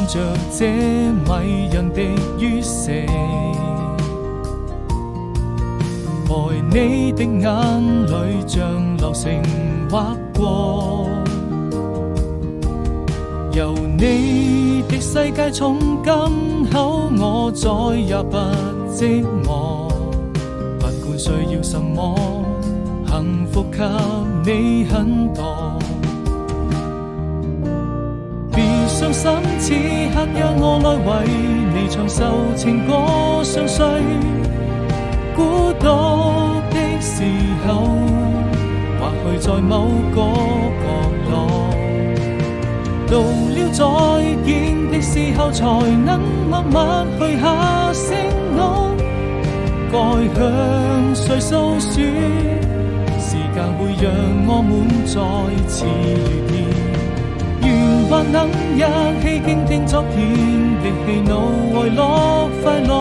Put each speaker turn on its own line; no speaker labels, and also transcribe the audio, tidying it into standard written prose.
看着這迷人的於死，愛你的眼淚像流星劃過，由你的世界從今後我再也不寂寞，不管需要什麼，幸福給你很多。別傷心，此刻讓我來為你唱首情歌，相隨孤獨的時候，或許在某個角落，到了再見的時候，才能默默許下承諾，該向誰訴說？時間會讓我們再次遇見，願還能一起傾聽昨天的喜怒哀樂快樂。